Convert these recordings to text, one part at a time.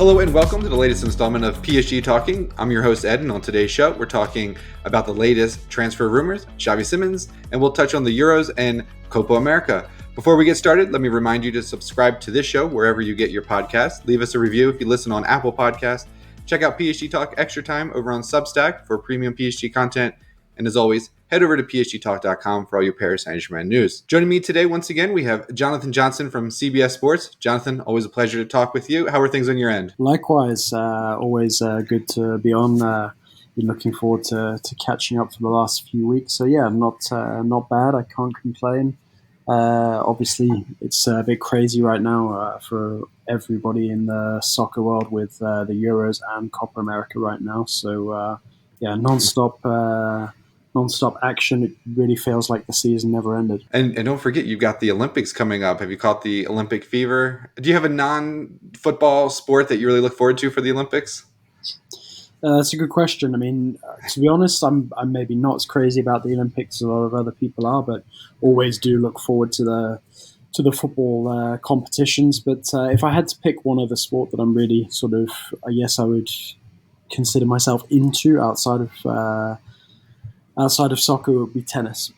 Hello and welcome to the latest installment of PSG Talking. I'm your host Ed, and on today's show, we're talking about the latest transfer rumors, Xavi Simons, and we'll touch on the Euros and Copa America. Before we get started, let me remind you to subscribe to this show wherever you get your podcasts. Leave us a review if you listen on Apple Podcasts. Check out PSG Talk Extra Time over on Substack for premium PSG content. And as always, head over to psgtalk.com for all your Paris Saint-Germain news. Joining me today, once again, we have Jonathan Johnson from CBS Sports. Jonathan, always a pleasure to talk with you. How are things on your end? Likewise, always good to be on. Been looking forward to catching up for the last few weeks. So yeah, not bad. I can't complain. Obviously, it's a bit crazy right now for everybody in the soccer world with the Euros and Copa America right now. So yeah, non-stop action. It really feels like the season never ended. And don't forget, you've got the Olympics coming up. Have you caught the Olympic fever? Do you have a non-football sport that you really look forward to for the Olympics? That's a good question. I mean, to be honest, I'm maybe not as crazy about the Olympics as a lot of other people are, but always do look forward to the football competitions. But if I had to pick one other sport that I'm really sort of, I guess I would consider myself into outside of soccer, would be tennis.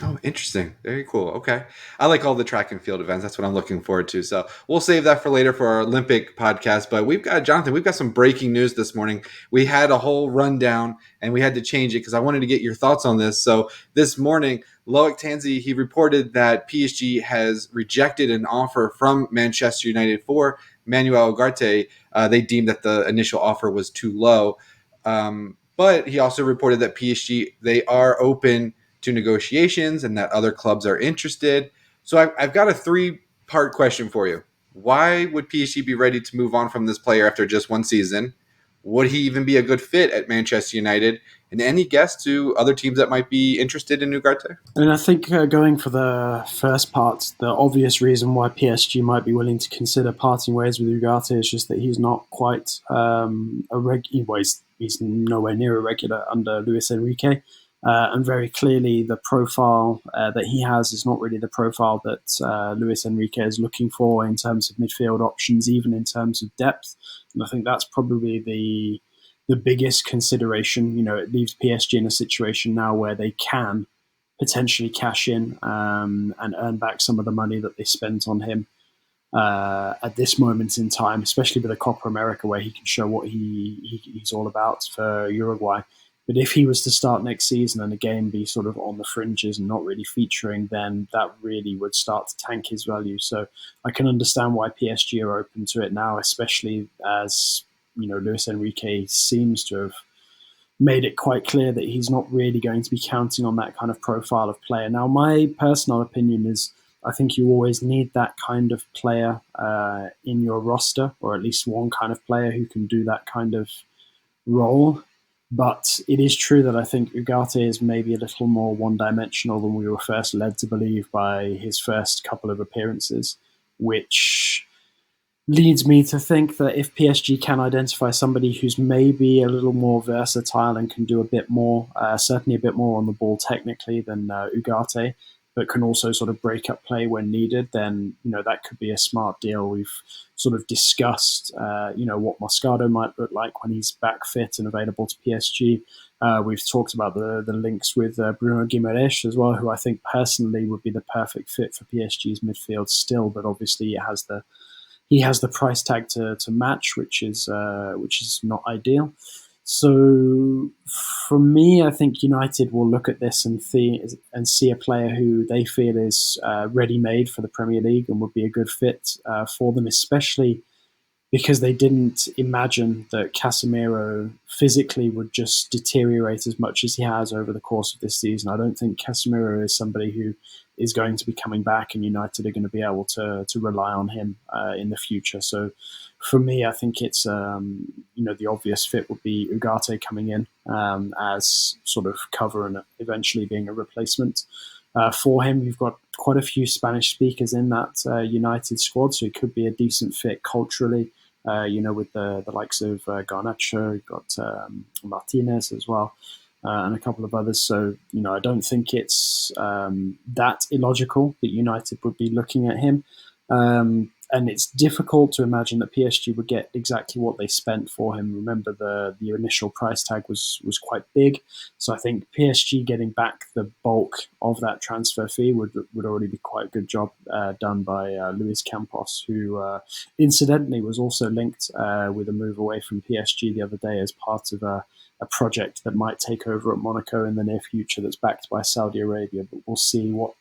Oh, interesting. Very cool. Okay. I like all the track and field events. That's what I'm looking forward to. So we'll save that for later for our Olympic podcast. But we've got some breaking news this morning. We had a whole rundown and we had to change it because I wanted to get your thoughts on this. So this morning, Loic Tanzi, he reported that PSG has rejected an offer from Manchester United for Manuel Ugarte. They deemed that the initial offer was too low. But he also reported that PSG, they are open to negotiations and that other clubs are interested. So I've got a 3-part question for you. Why would PSG be ready to move on from this player after just one season? Would he even be a good fit at Manchester United? And any guess to other teams that might be interested in Ugarte? And I think going for the first part, the obvious reason why PSG might be willing to consider parting ways with Ugarte is just that he's not quite he's nowhere near a regular under Luis Enrique. And very clearly, the profile that he has is not really the profile that Luis Enrique is looking for in terms of midfield options, even in terms of depth. And I think that's probably the biggest consideration. You know, it leaves PSG in a situation now where they can potentially cash in and earn back some of the money that they spent on him at this moment in time, especially with the Copa America, where he can show what he's all about for Uruguay. But if he was to start next season and again be sort of on the fringes and not really featuring, then that really would start to tank his value. So I can understand why PSG are open to it now, especially as, you know, Luis Enrique seems to have made it quite clear that he's not really going to be counting on that kind of profile of player. Now, my personal opinion is I think you always need that kind of player in your roster, or at least one kind of player who can do that kind of role. But it is true that I think Ugarte is maybe a little more one-dimensional than we were first led to believe by his first couple of appearances, which leads me to think that if PSG can identify somebody who's maybe a little more versatile and can do a bit more, certainly a bit more on the ball technically than Ugarte, but can also sort of break up play when needed, then, you know, that could be a smart deal. We've sort of discussed, what Moscato might look like when he's back fit and available to PSG. We've talked about the links with Bruno Guimaraes as well, who I think personally would be the perfect fit for PSG's midfield still, but obviously he has the price tag to match, which is not ideal. So for me, I think United will look at this and see a player who they feel is ready-made for the Premier League and would be a good fit for them, especially because they didn't imagine that Casemiro physically would just deteriorate as much as he has over the course of this season. I don't think Casemiro is somebody who is going to be coming back, and United are going to be able to rely on him in the future. So for me, I think it's, the obvious fit would be Ugarte coming in as sort of cover and eventually being a replacement for him. You've got quite a few Spanish speakers in that United squad, so it could be a decent fit culturally, with the likes of Garnacho. You've got Martinez as well. And a couple of others. So, I don't think it's that illogical that United would be looking at him. and it's difficult to imagine that PSG would get exactly what they spent for him. Remember, the initial price tag was quite big, so I think PSG getting back the bulk of that transfer fee would already be quite a good job done by Luis Campos, who incidentally was also linked with a move away from PSG the other day as part of a project that might take over at Monaco in the near future that's backed by Saudi Arabia, but we'll see what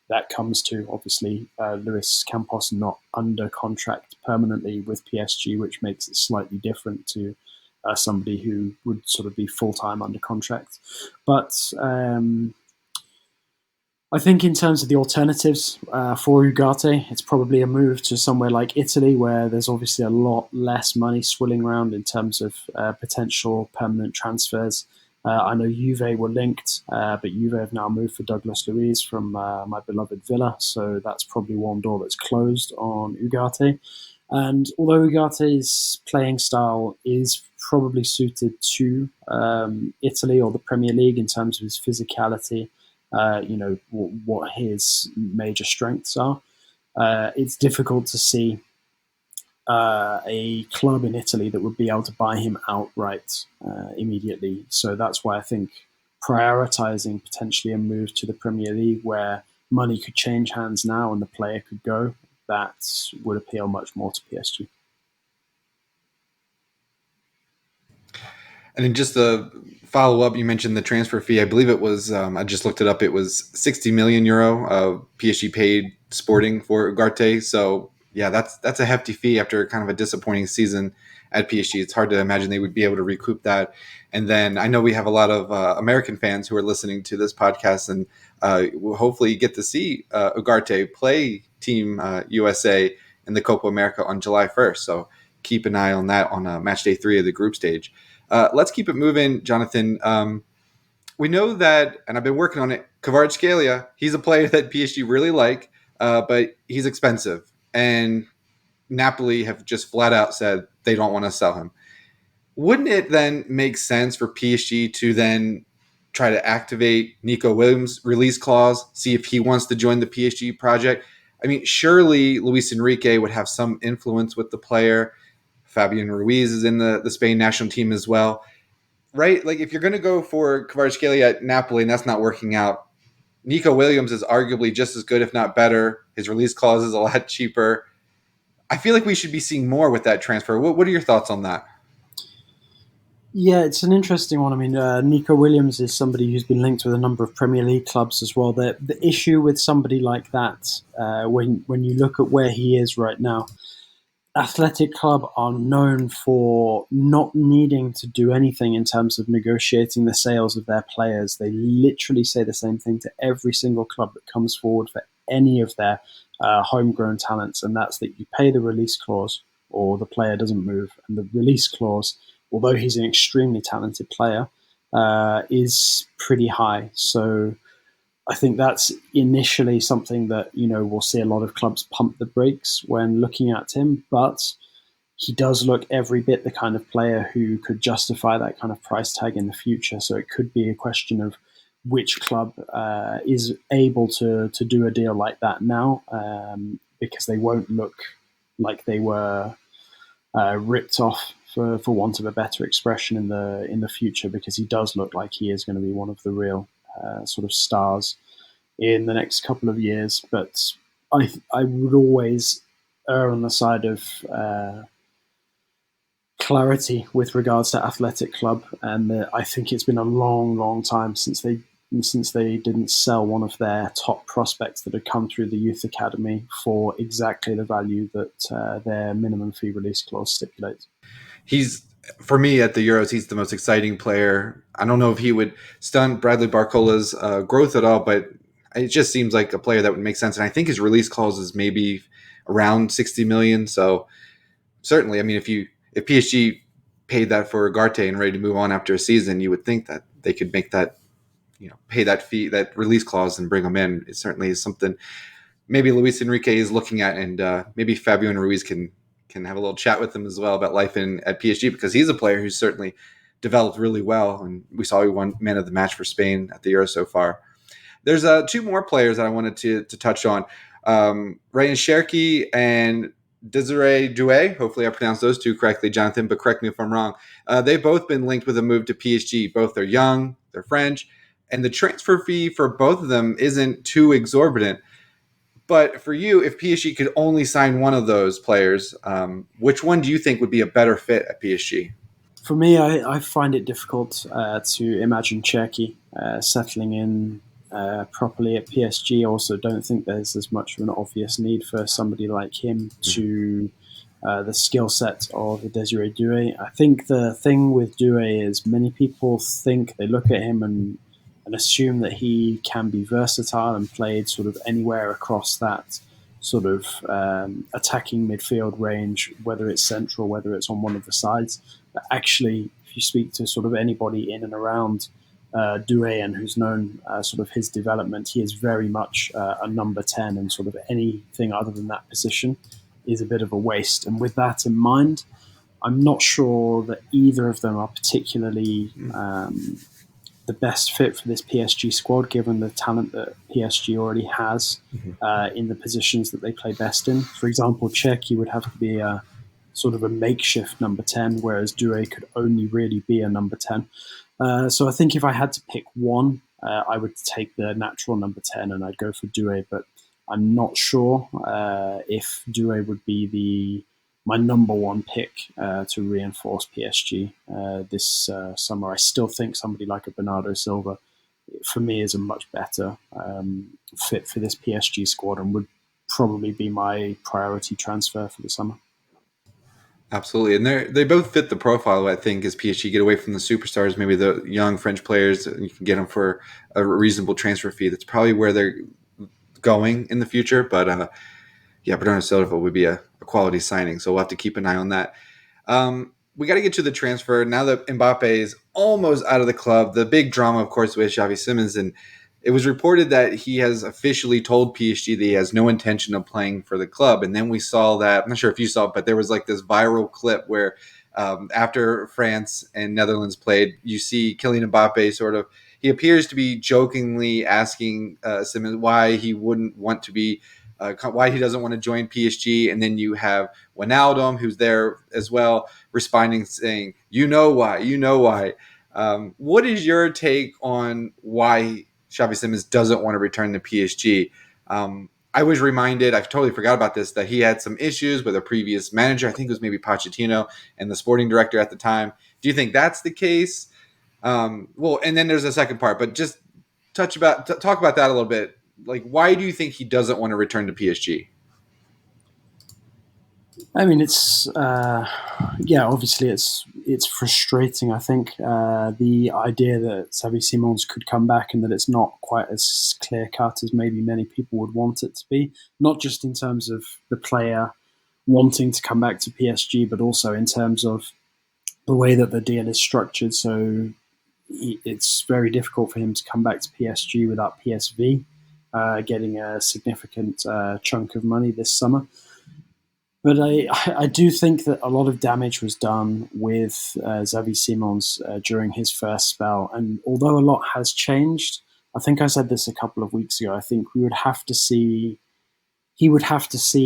that comes to. Obviously, Luis Campos not under contract permanently with PSG, which makes it slightly different to somebody who would sort of be full-time under contract. But I think in terms of the alternatives for Ugarte, it's probably a move to somewhere like Italy, where there's obviously a lot less money swirling around in terms of potential permanent transfers. I know Juve were linked, but Juve have now moved for Douglas Luiz from my beloved Villa, so that's probably one door that's closed on Ugarte. And although Ugarte's playing style is probably suited to Italy or the Premier League in terms of his physicality, what his major strengths are, it's difficult to see a club in Italy that would be able to buy him outright immediately. So that's why I think prioritizing potentially a move to the Premier League where money could change hands now and the player could go, that would appeal much more to PSG. And then just the follow up, you mentioned the transfer fee. I believe it was, I just looked it up, it was 60 million euro PSG paid Sporting for Ugarte. So, yeah, that's a hefty fee after kind of a disappointing season at PSG. It's hard to imagine they would be able to recoup that. And then I know we have a lot of American fans who are listening to this podcast, and we'll hopefully get to see Ugarte play Team USA in the Copa America on July 1st. So keep an eye on that on match day 3 of the group stage. Let's keep it moving, Jonathan. We know that, and I've been working on it, Kvaratskhelia, he's a player that PSG really like, but he's expensive. And Napoli have just flat out said they don't want to sell him. Wouldn't it then make sense for PSG to then try to activate Nico Williams' release clause, see if he wants to join the PSG project? I mean, surely Luis Enrique would have some influence with the player. Fabian Ruiz is in the Spain national team as well, right? Like, if you're going to go for Kvaratskhelia at Napoli and that's not working out, Nico Williams is arguably just as good, if not better. His release clause is a lot cheaper. I feel like we should be seeing more with that transfer. What are your thoughts on that? Yeah, it's an interesting one. I mean, Nico Williams is somebody who's been linked with a number of Premier League clubs as well. The issue with somebody like that, when you look at where he is right now, Athletic Club are known for not needing to do anything in terms of negotiating the sales of their players. They literally say the same thing to every single club that comes forward for any of their homegrown talents, and that's that you pay the release clause or the player doesn't move. And the release clause, although he's an extremely talented player, is pretty high. So I think that's initially something that, we'll see a lot of clubs pump the brakes when looking at him, but he does look every bit the kind of player who could justify that kind of price tag in the future. So it could be a question of which club is able to do a deal like that now, because they won't look like they were ripped off, for want of a better expression, in the future, because he does look like he is going to be one of the real sort of stars in the next couple of years. But I would always err on the side of clarity with regards to Athletic Club, and I think it's been a long time since they didn't sell one of their top prospects that had come through the youth academy for exactly the value that their minimum fee release clause stipulates. He's, for me at the Euros, he's the most exciting player. I don't know if he would stunt Bradley Barcola's growth at all, but it just seems like a player that would make sense. And I think his release clause is maybe around 60 million. So certainly, I mean, if PSG paid that for Ugarte and ready to move on after a season, you would think that they could make that, pay that fee, that release clause, and bring him in. It certainly is something maybe Luis Enrique is looking at, and maybe Fabian Ruiz can have a little chat with him as well about life at PSG, because he's a player who's certainly developed really well, and we saw he won man of the match for Spain at the Euro so far. There's 2 more players that I wanted to touch on. Ryan Cherki and Desiree Doué. Hopefully, I pronounced those two correctly, Jonathan. But correct me if I'm wrong. They've both been linked with a move to PSG. Both are young, they're French, and the transfer fee for both of them isn't too exorbitant. But for you, if PSG could only sign one of those players, which one do you think would be a better fit at PSG? For me, I find it difficult to imagine Cherki settling in properly at PSG. I also don't think there's as much of an obvious need for somebody like him to the skill set of Desiree Doué. I think the thing with Doué is many people think they look at him and assume that he can be versatile and played sort of anywhere across that sort of attacking midfield range, whether it's central, whether it's on one of the sides. But actually, if you speak to sort of anybody in and around Doué and who's known sort of his development, he is very much a number 10, and sort of anything other than that position is a bit of a waste. And with that in mind, I'm not sure that either of them are particularly the best fit for this PSG squad, given the talent that PSG already has in the positions that they play best in. For example, Cherki would have to be a sort of a makeshift number 10, whereas Doué could only really be a number 10. So I think if I had to pick one, I would take the natural number 10 and I'd go for Doué, but I'm not sure if Doué would be my number one pick to reinforce PSG this summer. I still think somebody like a Bernardo Silva, for me, is a much better fit for this PSG squad and would probably be my priority transfer for the summer. Absolutely, and they both fit the profile. I think as PSG get away from the superstars, maybe the young French players, you can get them for a reasonable transfer fee. That's probably where they're going in the future. But yeah, Bernardo Silva would be a quality signing, so we'll have to keep an eye on that. We got to get to the transfer now that Mbappe is almost out of the club. The big drama, of course, with Xavi Simons, and it was reported that he has officially told PSG that he has no intention of playing for the club. And then we saw that, I'm not sure if you saw it, but there was like this viral clip where after France and Netherlands played, you see Kylian Mbappe sort of, he appears to be jokingly asking Simons why he wouldn't want to be, why he doesn't want to join PSG. And then you have Wijnaldum, who's there as well, responding saying, you know why, you know why. What is your take on why Xavi Simons doesn't want to return to PSG? I was reminded, I totally forgot about this, that he had some issues with a previous manager. I think it was maybe Pochettino and the sporting director at the time. Do you think that's the case? Well, and then there's a second part, but just talk about that a little bit. Like, why do you think he doesn't want to return to PSG? I mean, it's yeah. Obviously, it's frustrating. I think the idea that Xavi Simons could come back and that it's not quite as clear cut as maybe many people would want it to be. Not just in terms of the player wanting to come back to PSG, but also in terms of the way that the deal is structured. So it's very difficult for him to come back to PSG without PSV getting a significant chunk of money this summer. But I do think that a lot of damage was done with Xavi Simons during his first spell. And although a lot has changed, I think I said this a couple of weeks ago, I think he would have to see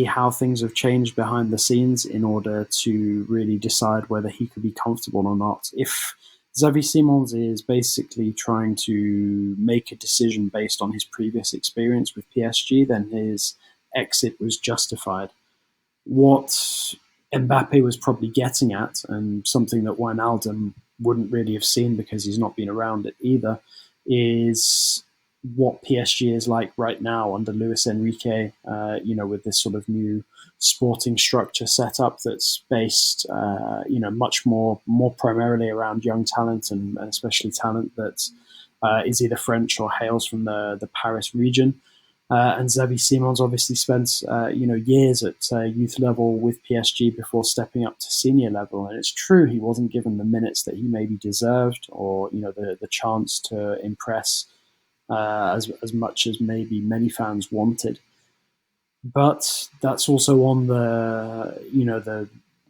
how things have changed behind the scenes in order to really decide whether he could be comfortable or not. If Xavi Simons is basically trying to make a decision based on his previous experience with PSG, then his exit was justified. What Mbappe was probably getting at, and something that Wijnaldum wouldn't really have seen because he's not been around it either, is what PSG is like right now under Luis Enrique, with this sort of new sporting structure set up that's based, much more primarily around young talent and especially talent that is either French or hails from the Paris region. And Xavi Simons obviously spent, years at youth level with PSG before stepping up to senior level. And it's true he wasn't given the minutes that he maybe deserved, or the chance to impress as much as maybe many fans wanted. But that's also on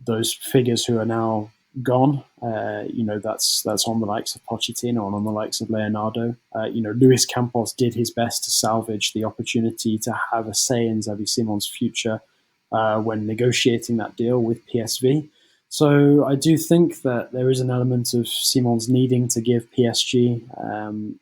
those figures who are now gone. That's on the likes of Pochettino and on the likes of Leonardo. Luis Campos did his best to salvage the opportunity to have a say in Xavi Simon's future when negotiating that deal with PSV. So I do think that there is an element of Simon's needing to give PSG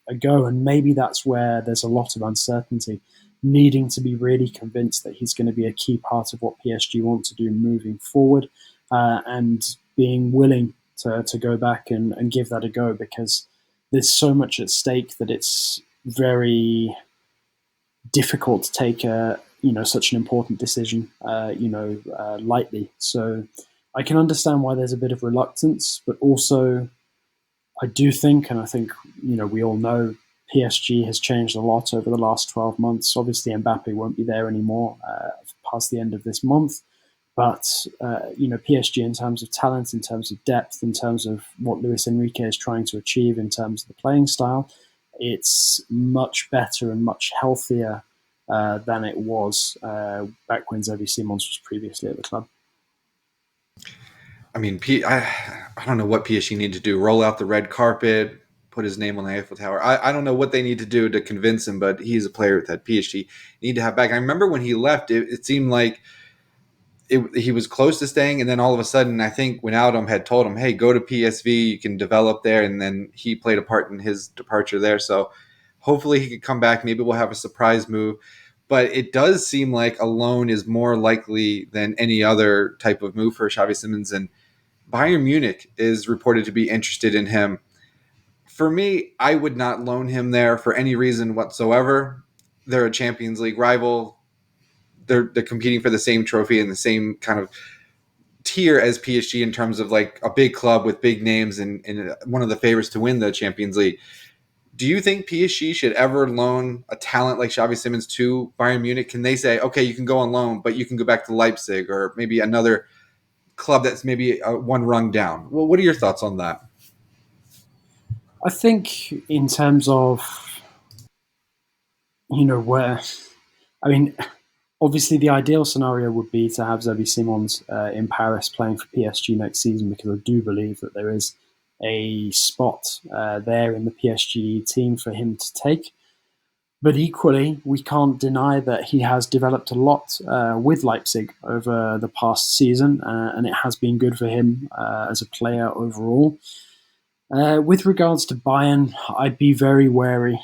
a go, and maybe that's where there's a lot of uncertainty, needing to be really convinced that he's going to be a key part of what PSG want to do moving forward, and being willing to go back and give that a go, because there's so much at stake that it's very difficult to take such an important decision lightly. So I can understand why there's a bit of reluctance, but also I do think, and I think we all know, PSG has changed a lot over the last 12 months. Obviously, Mbappe won't be there anymore past the end of this month. But PSG, in terms of talent, in terms of depth, in terms of what Luis Enrique is trying to achieve, in terms of the playing style, it's much better and much healthier than it was back when Xavi Simons was previously at the club. I mean, I don't know what PSG need to do. Roll out the red carpet, put his name on the Eiffel Tower. I don't know what they need to do to convince him, but he's a player that PSG need to have back. I remember when he left, it seemed like he was close to staying, and then all of a sudden, I think Wijnaldum had told him, hey, go to PSV, you can develop there, and then he played a part in his departure there. So hopefully he could come back. Maybe we'll have a surprise move. But it does seem like a loan is more likely than any other type of move for Xavi Simons, and Bayern Munich is reported to be interested in him. For me, I would not loan him there for any reason whatsoever. They're a Champions League rival. They're competing for the same trophy and the same kind of tier as PSG in terms of like a big club with big names and one of the favorites to win the Champions League. Do you think PSG should ever loan a talent like Xavi Simons to Bayern Munich? Can they say, okay, you can go on loan, but you can go back to Leipzig or maybe another club that's maybe one rung down? Well, what are your thoughts on that? I think in terms of, where, I mean, obviously the ideal scenario would be to have Xavi Simons in Paris playing for PSG next season, because I do believe that there is a spot there in the PSG team for him to take. But equally, we can't deny that he has developed a lot with Leipzig over the past season, and it has been good for him as a player overall. With regards to Bayern, I'd be very wary.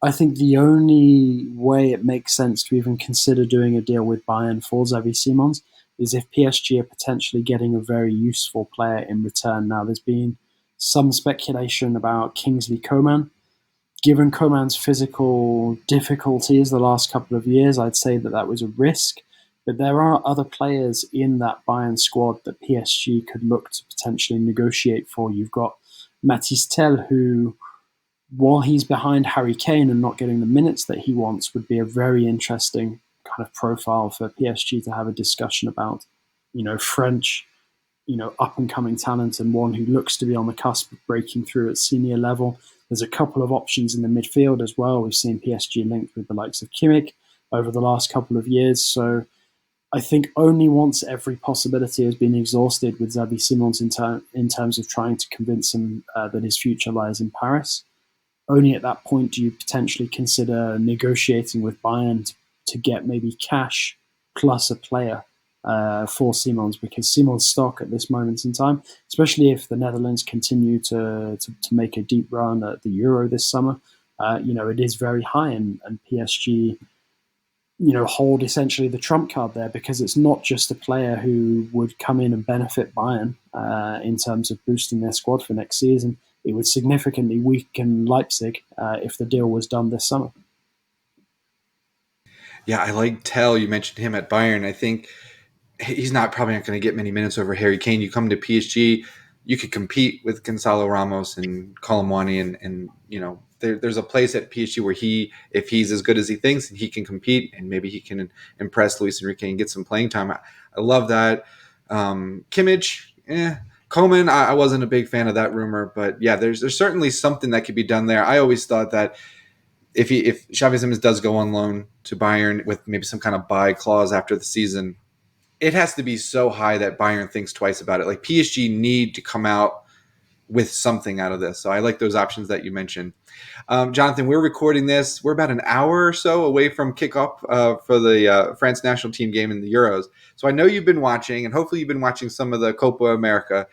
I think the only way it makes sense to even consider doing a deal with Bayern for Xavi Simons is if PSG are potentially getting a very useful player in return. Now, there's been some speculation about Kingsley Coman. Given Coman's physical difficulties the last couple of years, I'd say that was a risk. But there are other players in that Bayern squad that PSG could look to potentially negotiate for. You've got Mathys Tel, who, while he's behind Harry Kane and not getting the minutes that he wants, would be a very interesting kind of profile for PSG to have a discussion about. French, up and coming talent, and one who looks to be on the cusp of breaking through at senior level. There's a couple of options in the midfield as well. We've seen PSG linked with the likes of Kimmich over the last couple of years. So I think only once every possibility has been exhausted with Xavi Simons in terms of trying to convince him that his future lies in Paris, only at that point do you potentially consider negotiating with Bayern to get maybe cash plus a player for Simons, because Simons' stock at this moment in time, especially if the Netherlands continue to make a deep run at the Euro this summer, it is very high, and PSG hold essentially the trump card there, because it's not just a player who would come in and benefit Bayern in terms of boosting their squad for next season. It would significantly weaken Leipzig if the deal was done this summer. Yeah, I like Tell. You mentioned him at Bayern. I think he's probably not going to get many minutes over Harry Kane. You come to PSG, you could compete with Gonzalo Ramos and Colomwani, and there's a place at PSG where if he's as good as he thinks, he can compete, and maybe he can impress Luis Enrique and get some playing time. I love that. Kimmich, Coman, I wasn't a big fan of that rumor, but yeah, there's certainly something that could be done there. I always thought that if Xavi Simons does go on loan to Bayern with maybe some kind of buy clause after the season, it has to be so high that Bayern thinks twice about it. Like PSG need to come out with something out of this. So I like those options that you mentioned. Jonathan, we're recording this. We're about an hour or so away from kickoff for the France national team game in the Euros. So I know you've been watching, and hopefully you've been watching some of the Copa America.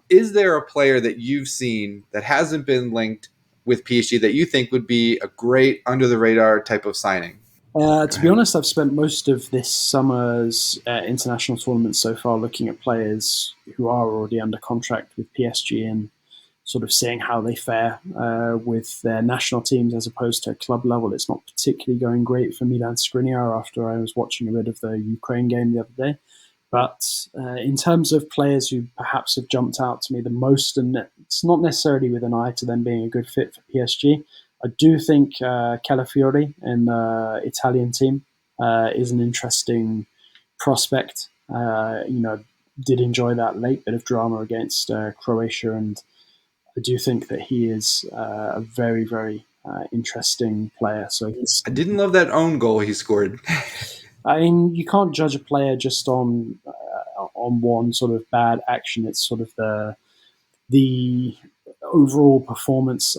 Is there a player that you've seen that hasn't been linked with PSG that you think would be a great under the radar type of signing? Go To be ahead. honest, I've spent most of this summer's international tournaments so far looking at players who are already under contract with PSG and sort of seeing how they fare with their national teams as opposed to club level. It's not particularly going great for Milan Skriniar after I was watching a bit of the Ukraine game the other day. But in terms of players who perhaps have jumped out to me the most, and it's not necessarily with an eye to them being a good fit for PSG, I do think Calafiori in the Italian team is an interesting prospect. Did enjoy that late bit of drama against Croatia, and I do think that he is a very, very interesting player. So he's, I didn't love that own goal he scored. I mean, you can't judge a player just on one sort of bad action. It's sort of the overall performance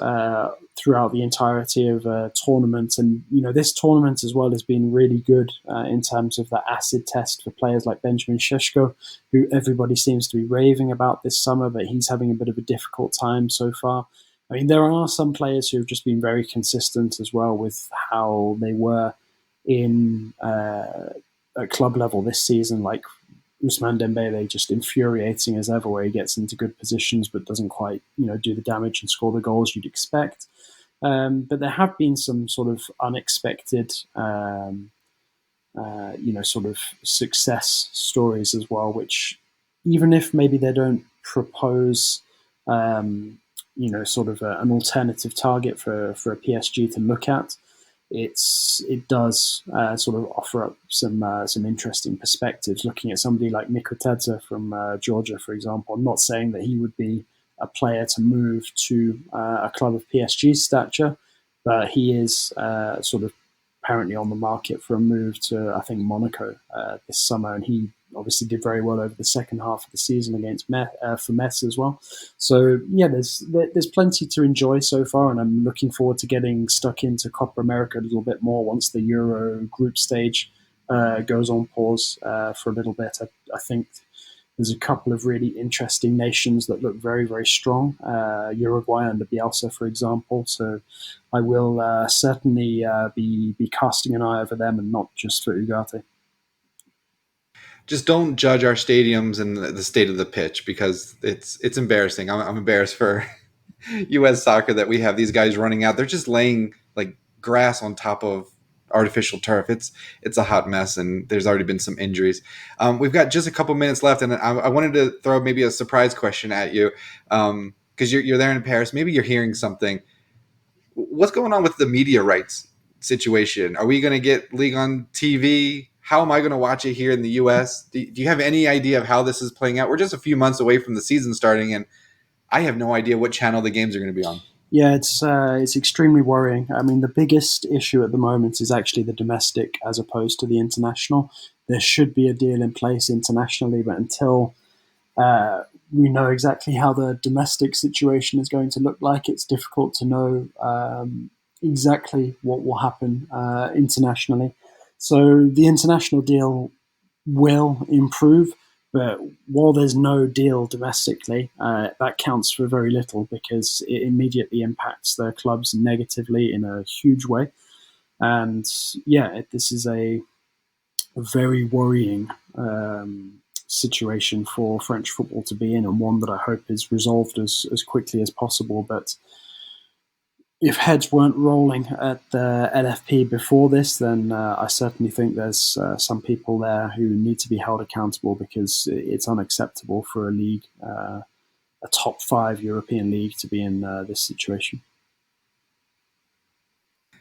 throughout the entirety of a tournament. And, this tournament as well has been really good in terms of the acid test for players like Benjamin Šeško, who everybody seems to be raving about this summer, but he's having a bit of a difficult time so far. I mean, there are some players who have just been very consistent as well with how they were in at club level this season, like Ousmane Dembele, just infuriating as ever, where he gets into good positions but doesn't quite, do the damage and score the goals you'd expect. But there have been some sort of unexpected, sort of success stories as well, which even if maybe they don't propose, sort of an alternative target for a PSG to look at, it does sort of offer up some interesting perspectives. Looking at somebody like Nico from Georgia, for example, I'm not saying that he would be a player to move to a club of PSG's stature, but he is sort of apparently on the market for a move to, I think, Monaco this summer, and he obviously did very well over the second half of the season against for Metz as well. So yeah, there's plenty to enjoy so far, and I'm looking forward to getting stuck into Copa America a little bit more once the Euro group stage goes on pause for a little bit. I think there's a couple of really interesting nations that look very, very strong. Uruguay under Bielsa, for example. So I will certainly be casting an eye over them and not just for Ugarte. Just don't judge our stadiums and the state of the pitch because it's embarrassing. I'm embarrassed for U.S. soccer that we have these guys running out. They're just laying like grass on top of artificial turf. It's a hot mess, and there's already been some injuries. We've got just a couple minutes left, and I wanted to throw maybe a surprise question at you because you're there in Paris. Maybe you're hearing something. What's going on with the media rights situation? Are we going to get League on TV? How am I going to watch it here in the U.S.? Do you have any idea of how this is playing out? We're just a few months away from the season starting, and I have no idea what channel the games are going to be on. Yeah, it's extremely worrying. I mean, the biggest issue at the moment is actually the domestic as opposed to the international. There should be a deal in place internationally, but until we know exactly how the domestic situation is going to look like, it's difficult to know exactly what will happen internationally. So the international deal will improve, but while there's no deal domestically, that counts for very little because it immediately impacts the clubs negatively in a huge way. And yeah, this is a very worrying situation for French football to be in, and one that I hope is resolved as quickly as possible. But if heads weren't rolling at the LFP before this, then I certainly think there's some people there who need to be held accountable because it's unacceptable for a league, a top five European league, to be in this situation.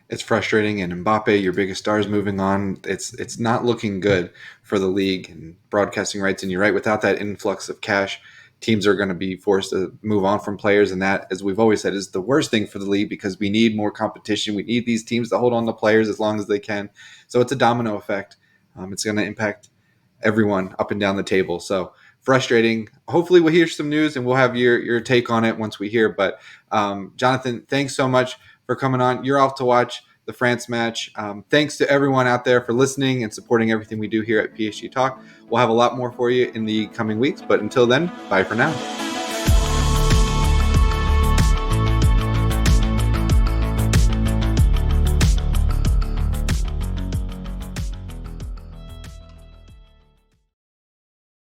It's frustrating, and Mbappe, your biggest star, is moving on. It's not looking good for the league and broadcasting rights. And you're right, without that influx of cash, teams are going to be forced to move on from players, and that, as we've always said, is the worst thing for the league because we need more competition. We need these teams to hold on to players as long as they can. So it's a domino effect. It's going to impact everyone up and down the table. So frustrating. Hopefully we'll hear some news and we'll have your take on it once we hear. But Jonathan, thanks so much for coming on. You're off to watch the France match. Thanks to everyone out there for listening and supporting everything we do here at PSG Talk. We'll have a lot more for you in the coming weeks. But until then, bye for now.